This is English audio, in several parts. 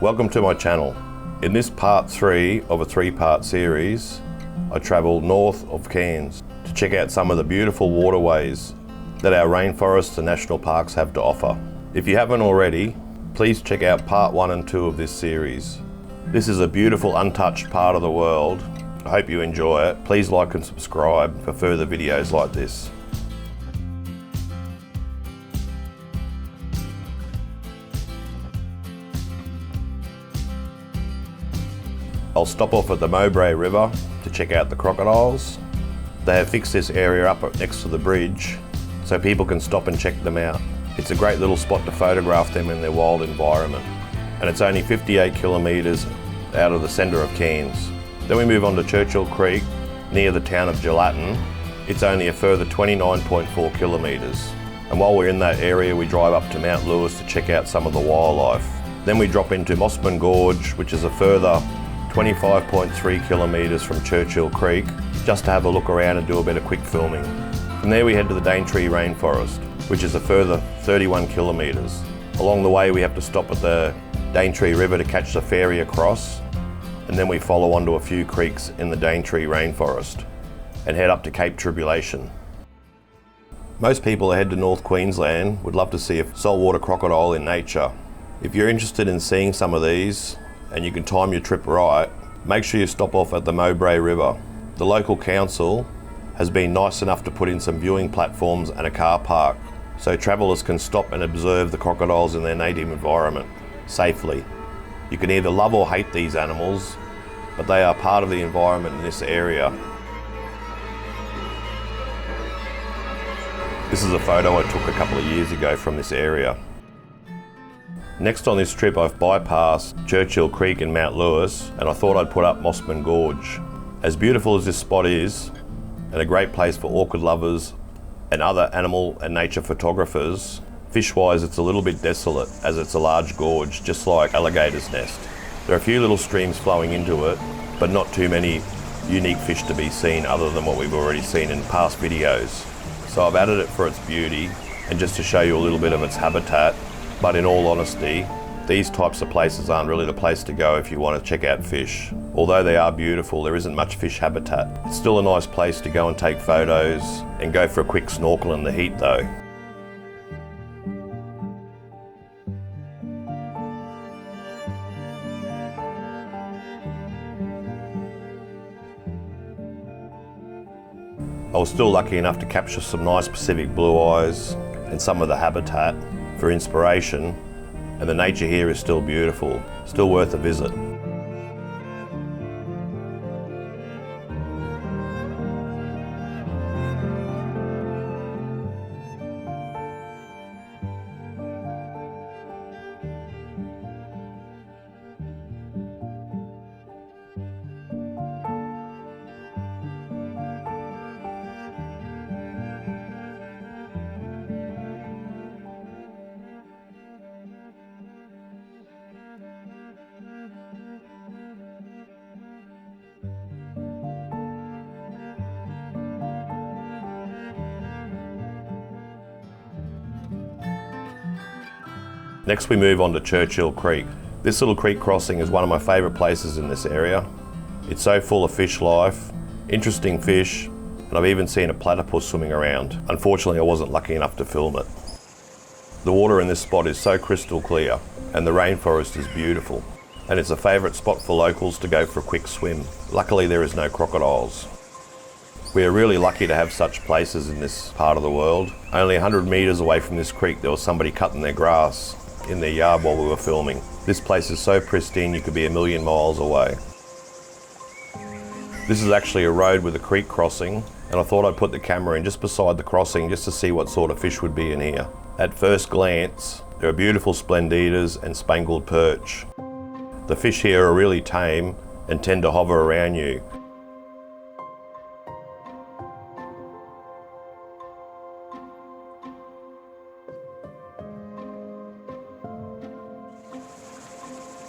Welcome to my channel. In this part 3 of a 3-part series, I travel north of Cairns to check out some of the beautiful waterways that our rainforests and national parks have to offer. If you haven't already, please check out part 1 and 2 of this series. This is a beautiful untouched part of the world. I hope you enjoy it. Please like and subscribe for further videos like this. I'll stop off at the Mowbray River to check out the crocodiles. They have fixed this area up next to the bridge so people can stop and check them out. It's a great little spot to photograph them in their wild environment. And it's only 58 kilometres out of the centre of Cairns. Then we move on to Churchill Creek near the town of Gelatin. It's only a further 29.4 kilometres. And while we're in that area, we drive up to Mount Lewis to check out some of the wildlife. Then we drop into Mossman Gorge, which is a further 25.3 kilometres from Churchill Creek, just to have a look around and do a bit of quick filming. From there we head to the Daintree Rainforest, which is a further 31 kilometres. Along the way we have to stop at the Daintree River to catch the ferry across, and then we follow onto a few creeks in the Daintree Rainforest and head up to Cape Tribulation. Most people that head to North Queensland would love to see a saltwater crocodile in nature. If you're interested in seeing some of these, and you can time your trip right, make sure you stop off at the Mowbray River. The local council has been nice enough to put in some viewing platforms and a car park, so travellers can stop and observe the crocodiles in their native environment safely. You can either love or hate these animals, but they are part of the environment in this area. This is a photo I took a couple of years ago from this area. Next on this trip I've bypassed Churchill Creek and Mount Lewis, and I thought I'd put up Mossman Gorge. As beautiful as this spot is, and a great place for orchid lovers and other animal and nature photographers, fish-wise it's a little bit desolate as it's a large gorge, just like Alligator's Nest. There are a few little streams flowing into it, but not too many unique fish to be seen other than what we've already seen in past videos. So I've added it for its beauty and just to show you a little bit of its habitat. But in all honesty, these types of places aren't really the place to go if you want to check out fish. Although they are beautiful, there isn't much fish habitat. It's still a nice place to go and take photos and go for a quick snorkel in the heat though. I was still lucky enough to capture some nice Pacific blue eyes and some of the habitat for inspiration, and the nature here is still beautiful, still worth a visit. Next we move on to Churchill Creek. This little creek crossing is one of my favourite places in this area. It's so full of fish life, interesting fish, and I've even seen a platypus swimming around. Unfortunately I wasn't lucky enough to film it. The water in this spot is so crystal clear and the rainforest is beautiful, and it's a favourite spot for locals to go for a quick swim. Luckily there is no crocodiles. We are really lucky to have such places in this part of the world. Only 100 metres away from this creek there was somebody cutting their grass in their yard while we were filming. This place is so pristine you could be a million miles away. This is actually a road with a creek crossing, and I thought I'd put the camera in just beside the crossing just to see what sort of fish would be in here. At first glance, there are beautiful splendidas and spangled perch. The fish here are really tame and tend to hover around you.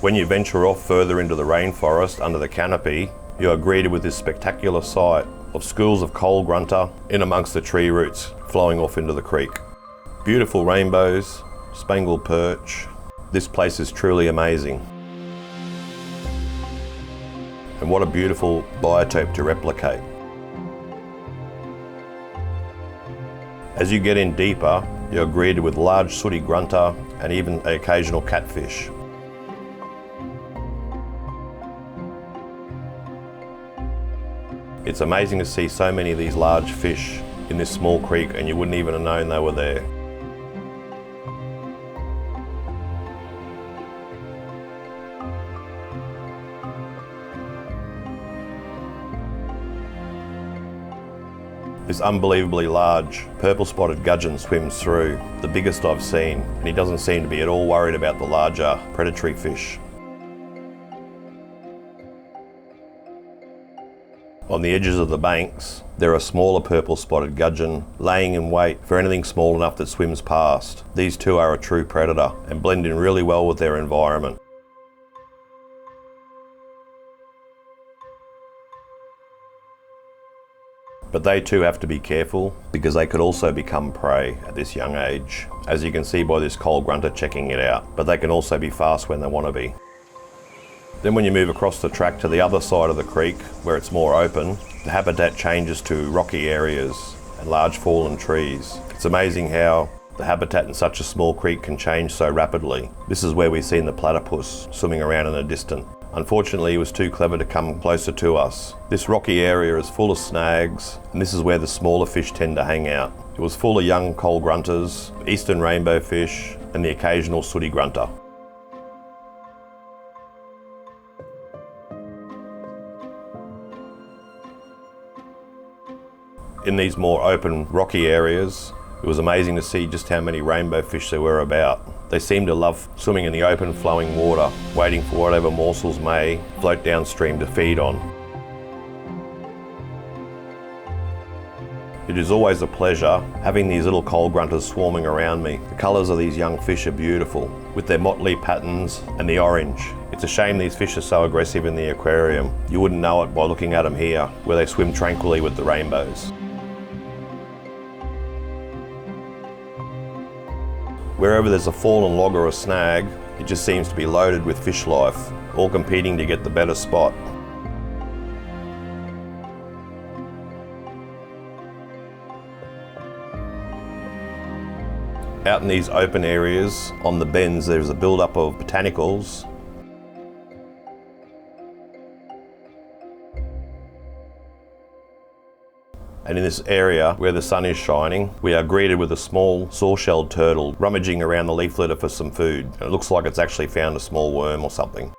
When you venture off further into the rainforest under the canopy, you are greeted with this spectacular sight of schools of coal grunter in amongst the tree roots flowing off into the creek. Beautiful rainbows, spangled perch. This place is truly amazing. And what a beautiful biotope to replicate. As you get in deeper, you're greeted with large sooty grunter and even an occasional catfish. It's amazing to see so many of these large fish in this small creek, and you wouldn't even have known they were there. This unbelievably large purple spotted gudgeon swims through, the biggest I've seen, and he doesn't seem to be at all worried about the larger predatory fish. On the edges of the banks, there are smaller purple spotted gudgeon laying in wait for anything small enough that swims past. These two are a true predator and blend in really well with their environment. But they too have to be careful because they could also become prey at this young age, as you can see by this coal grunter checking it out, but they can also be fast when they want to be. Then when you move across the track to the other side of the creek where it's more open, the habitat changes to rocky areas and large fallen trees. It's amazing how the habitat in such a small creek can change so rapidly. This is where we've seen the platypus swimming around in the distance. Unfortunately, he was too clever to come closer to us. This rocky area is full of snags, and this is where the smaller fish tend to hang out. It was full of young coal grunters, eastern rainbow fish, and the occasional sooty grunter. In these more open, rocky areas, it was amazing to see just how many rainbow fish there were about. They seem to love swimming in the open flowing water, waiting for whatever morsels may float downstream to feed on. It is always a pleasure having these little coal grunters swarming around me. The colours of these young fish are beautiful, with their motley patterns and the orange. It's a shame these fish are so aggressive in the aquarium. You wouldn't know it by looking at them here, where they swim tranquilly with the rainbows. Wherever there's a fallen log or a snag, it just seems to be loaded with fish life, all competing to get the better spot. Out in these open areas, on the bends, there's a build-up of botanicals. And in this area where the sun is shining, we are greeted with a small saw-shelled turtle rummaging around the leaf litter for some food. And it looks like it's actually found a small worm or something.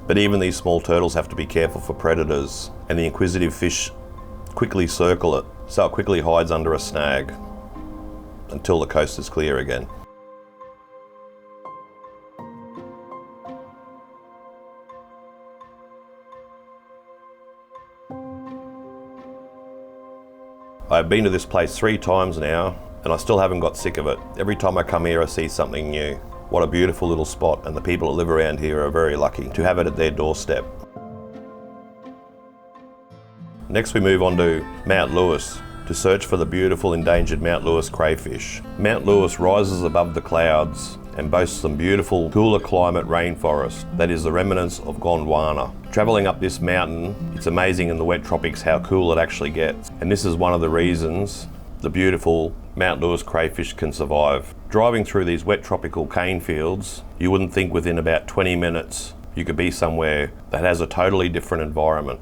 But even these small turtles have to be careful for predators, and the inquisitive fish quickly circle it, so it quickly hides under a snag until the coast is clear again. I've been to this place 3 times now, and I still haven't got sick of it. Every time I come here I see something new. What a beautiful little spot, and the people that live around here are very lucky to have it at their doorstep. Next we move on to Mount Lewis to search for the beautiful endangered Mount Lewis crayfish. Mount Lewis rises above the clouds and boasts some beautiful cooler climate rainforest that is the remnants of Gondwana. Travelling up this mountain, it's amazing in the wet tropics how cool it actually gets, and this is one of the reasons the beautiful Mount Lewis crayfish can survive. Driving through these wet tropical cane fields, you wouldn't think within about 20 minutes you could be somewhere that has a totally different environment.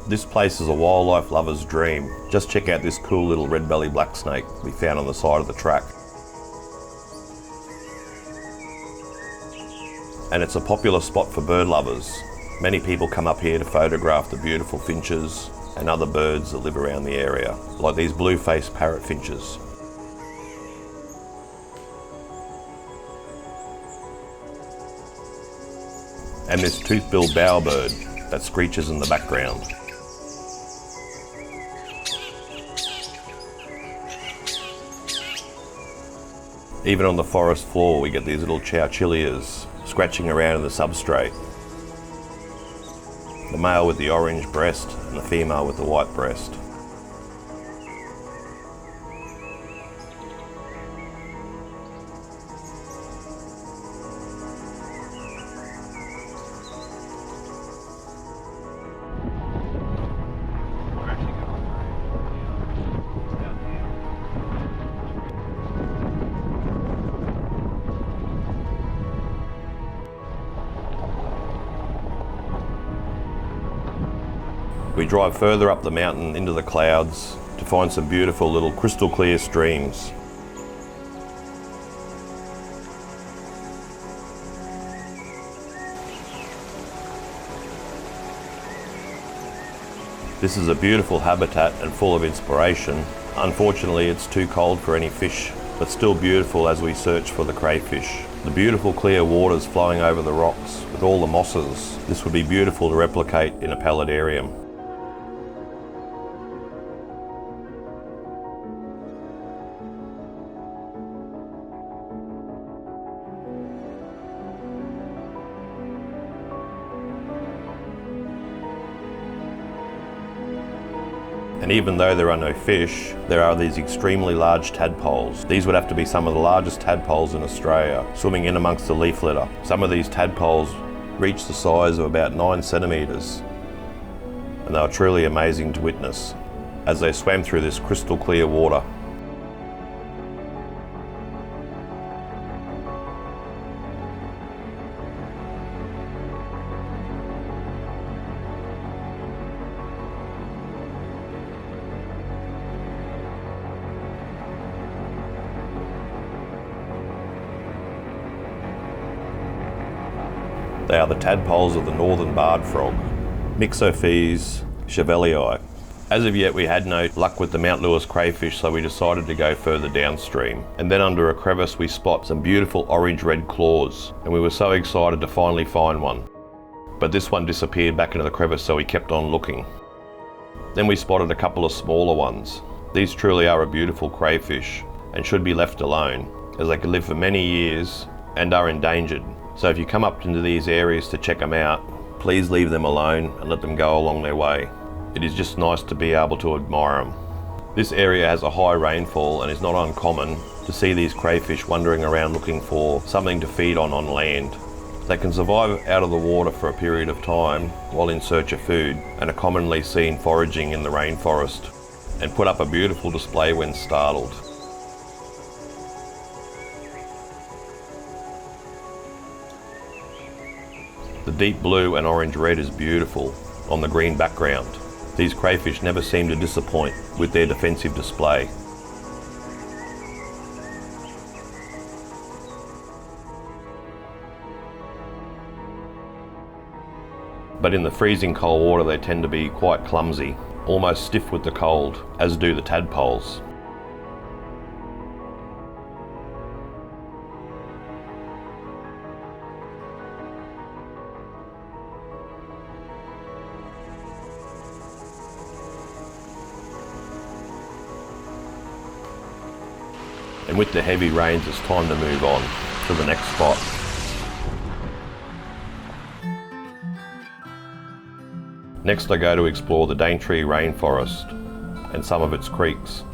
This place is a wildlife lover's dream. Just check out this cool little red-bellied black snake we found on the side of the track. And it's a popular spot for bird lovers. Many people come up here to photograph the beautiful finches and other birds that live around the area, like these blue-faced parrot finches. And this tooth-billed bowerbird that screeches in the background. Even on the forest floor we get these little chowchillias scratching around in the substrate. The male with the orange breast and the female with the white breast. We drive further up the mountain into the clouds to find some beautiful little crystal clear streams. This is a beautiful habitat and full of inspiration. Unfortunately, it's too cold for any fish, but still beautiful as we search for the crayfish. The beautiful clear waters flowing over the rocks with all the mosses. This would be beautiful to replicate in a paludarium. And even though there are no fish, there are these extremely large tadpoles. These would have to be some of the largest tadpoles in Australia, swimming in amongst the leaf litter. Some of these tadpoles reach the size of about 9 centimetres, and they are truly amazing to witness as they swam through this crystal clear water. They are the tadpoles of the northern barred frog, Myxophes chevelii. As of yet we had no luck with the Mount Lewis crayfish, so we decided to go further downstream. And then under a crevice we spot some beautiful orange-red claws, and we were so excited to finally find one. But this one disappeared back into the crevice, so we kept on looking. Then we spotted a couple of smaller ones. These truly are a beautiful crayfish and should be left alone, as they could live for many years and are endangered. So if you come up into these areas to check them out, please leave them alone and let them go along their way. It is just nice to be able to admire them. This area has a high rainfall and is not uncommon to see these crayfish wandering around looking for something to feed on land. They can survive out of the water for a period of time while in search of food, and are commonly seen foraging in the rainforest and put up a beautiful display when startled. The deep blue and orange red is beautiful on the green background. These crayfish never seem to disappoint with their defensive display. But in the freezing cold water they tend to be quite clumsy, almost stiff with the cold, as do the tadpoles. And with the heavy rains, it's time to move on to the next spot. Next I go to explore the Daintree rainforest and some of its creeks.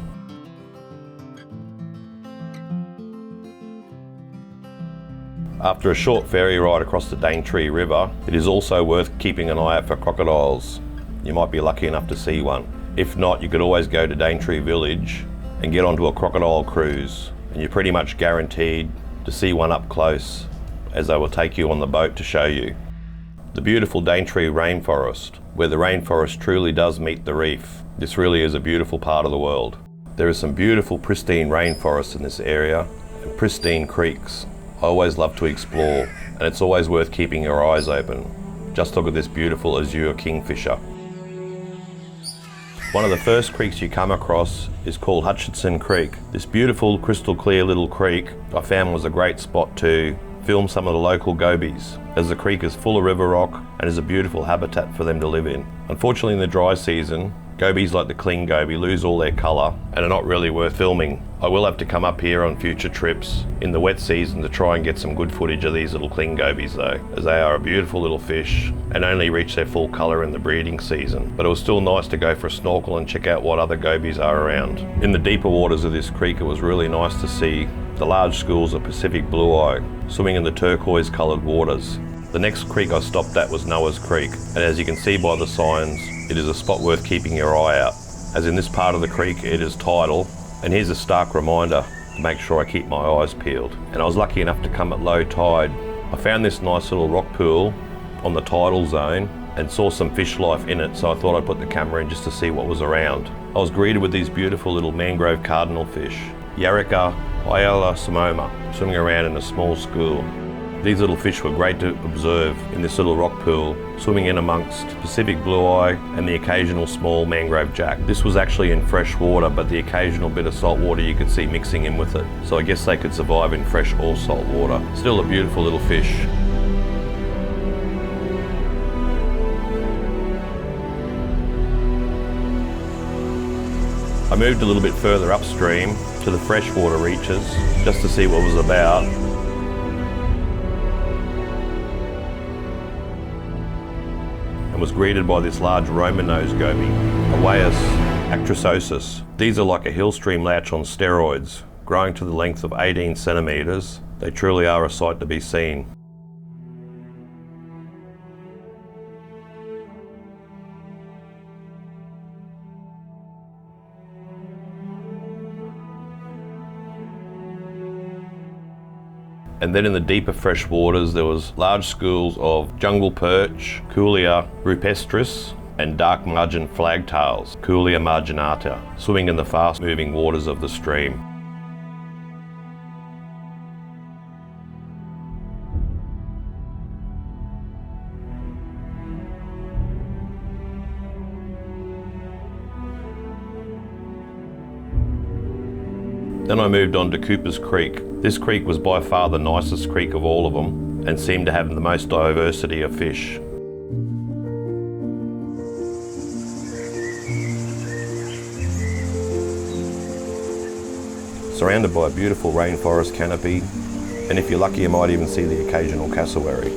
After a short ferry ride across the Daintree River, it is also worth keeping an eye out for crocodiles. You might be lucky enough to see one. If not, you could always go to Daintree Village and get onto a crocodile cruise, and you're pretty much guaranteed to see one up close, as they will take you on the boat to show you. The beautiful Daintree rainforest, where the rainforest truly does meet the reef. This really is a beautiful part of the world. There is some beautiful pristine rainforests in this area and pristine creeks. I always love to explore, and it's always worth keeping your eyes open. Just look at this beautiful azure kingfisher. One of the first creeks you come across is called Hutchinson Creek. This beautiful crystal clear little creek I found was a great spot to film some of the local gobies, as the creek is full of river rock and is a beautiful habitat for them to live in. Unfortunately in the dry season Gobies like the cling goby lose all their colour and are not really worth filming. I will have to come up here on future trips in the wet season to try and get some good footage of these little cling gobies though, as they are a beautiful little fish and only reach their full colour in the breeding season. But it was still nice to go for a snorkel and check out what other gobies are around. In the deeper waters of this creek, it was really nice to see the large schools of Pacific blue-eye swimming in the turquoise coloured waters. The next creek I stopped at was Noah's Creek, and as you can see by the signs, it is a spot worth keeping your eye out, as in this part of the creek it is tidal, and here's a stark reminder to make sure I keep my eyes peeled. And I was lucky enough to come at low tide. I found this nice little rock pool on the tidal zone and saw some fish life in it, so I thought I'd put the camera in just to see what was around. I was greeted with these beautiful little mangrove cardinal fish, Yarrica Samoma, swimming around in a small school. These little fish were great to observe in this little rock pool, swimming in amongst Pacific blue-eye and the occasional small mangrove jack. This was actually in fresh water, but the occasional bit of salt water you could see mixing in with it. So I guess they could survive in fresh or salt water. Still a beautiful little fish. I moved a little bit further upstream to the freshwater reaches just to see what was about. And was greeted by this large Roman-nosed goby, Awaeus actrososus. These are like a hill stream latch on steroids, growing to the length of 18 centimetres. They truly are a sight to be seen. And then in the deeper fresh waters, there was large schools of jungle perch, Kuhlia rupestris, and dark margin flagtails, Kuhlia marginata, swimming in the fast-moving waters of the stream. Then I moved on to Cooper's Creek. This creek was by far the nicest creek of all of them and seemed to have the most diversity of fish. Surrounded by a beautiful rainforest canopy, and if you're lucky you might even see the occasional cassowary.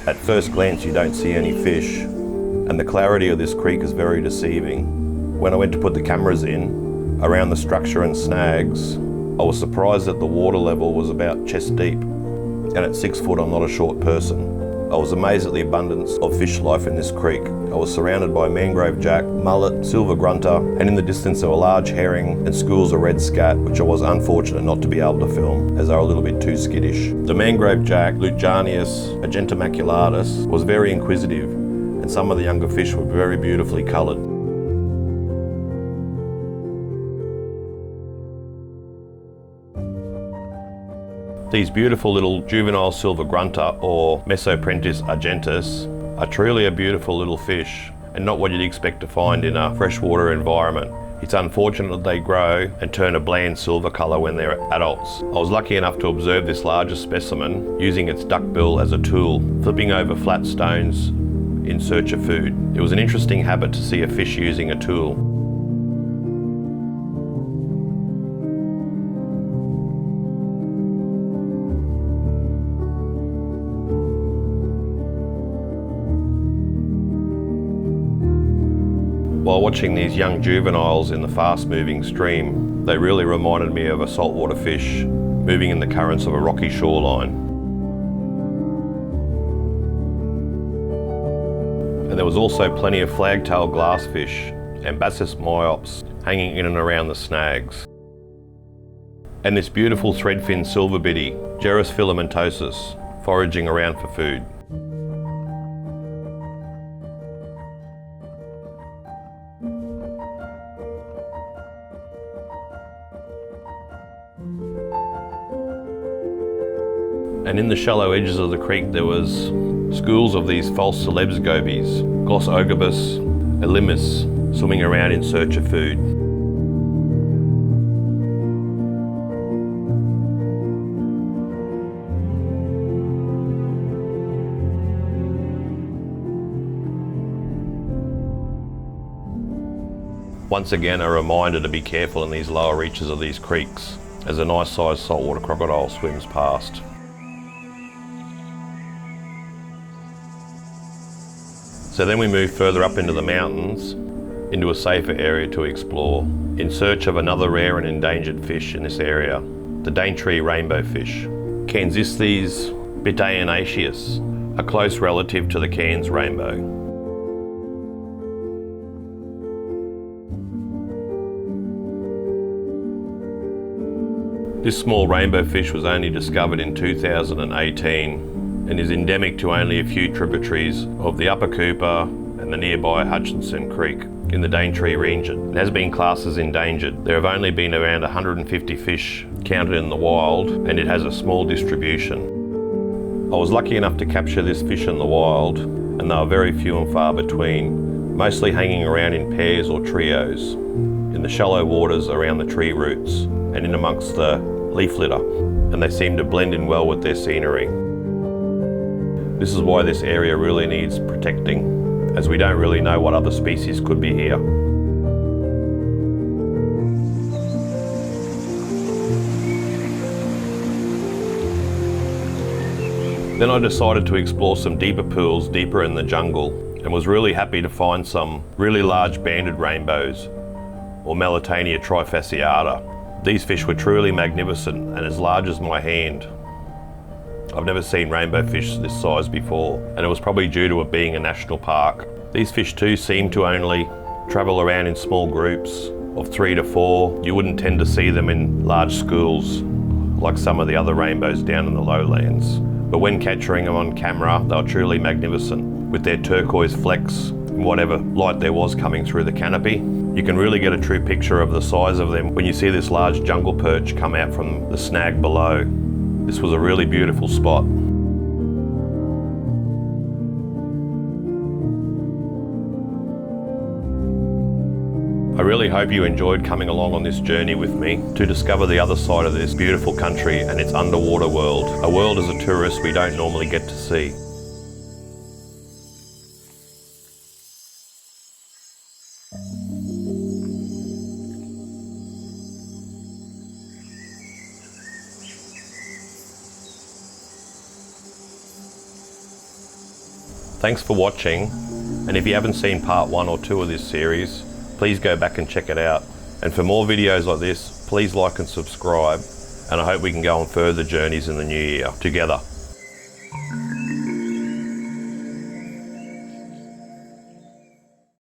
At first glance you don't see any fish, and the clarity of this creek is very deceiving. When I went to put the cameras in, around the structure and snags, I was surprised that the water level was about chest deep, and at 6 foot I'm not a short person. I was amazed at the abundance of fish life in this creek. I was surrounded by mangrove jack, mullet, silver grunter, and in the distance there were large herring and schools of red scat, which I was unfortunate not to be able to film, as they were a little bit too skittish. The mangrove jack, Lutjanius argentamaculatus, was very inquisitive, and some of the younger fish were very beautifully coloured. These beautiful little juvenile silver grunter, or Mesoprentis argentis, are truly a beautiful little fish and not what you'd expect to find in a freshwater environment. It's unfortunate that they grow and turn a bland silver colour when they're adults. I was lucky enough to observe this larger specimen using its duckbill as a tool, flipping over flat stones in search of food. It was an interesting habit to see a fish using a tool. While watching these young juveniles in the fast-moving stream, they really reminded me of a saltwater fish moving in the currents of a rocky shoreline. And there was also plenty of flagtail glassfish and Bassus myops hanging in and around the snags. And this beautiful threadfin silverbitty, Gerus filamentosus, foraging around for food. And in the shallow edges of the creek there was schools of these false celebs gobies, Glossogobus, Elimus, swimming around in search of food. Once again, a reminder to be careful in these lower reaches of these creeks, as a nice sized saltwater crocodile swims past. So then we move further up into the mountains, into a safer area to explore, in search of another rare and endangered fish in this area, the Daintree rainbow fish, Cairnsistes bitaenaceus, a close relative to the Cairns rainbow. This small rainbow fish was only discovered in 2018 and is endemic to only a few tributaries of the Upper Cooper and the nearby Hutchinson Creek in the Daintree region. It has been classed as endangered. There have only been around 150 fish counted in the wild, and it has a small distribution. I was lucky enough to capture this fish in the wild, and they were very few and far between, mostly hanging around in pairs or trios in the shallow waters around the tree roots and in amongst the leaf litter, and they seem to blend in well with their scenery. This is why this area really needs protecting, as we don't really know what other species could be here. Then I decided to explore some deeper pools deeper in the jungle, and was really happy to find some really large banded rainbows, or Melitania trifasciata. These fish were truly magnificent and as large as my hand. I've never seen rainbow fish this size before, and it was probably due to it being a national park. These fish too seem to only travel around in small groups of 3 to 4. You wouldn't tend to see them in large schools like some of the other rainbows down in the lowlands. But when capturing them on camera, they were truly magnificent, with their turquoise flecks and whatever light there was coming through the canopy. You can really get a true picture of the size of them when you see this large jungle perch come out from the snag below. This was a really beautiful spot. I really hope you enjoyed coming along on this journey with me to discover the other side of this beautiful country and its underwater world, a world as a tourist we don't normally get to see. Thanks for watching, and if you haven't seen part 1 or 2 of this series, please go back and check it out. And for more videos like this, please like and subscribe, and I hope we can go on further journeys in the new year together.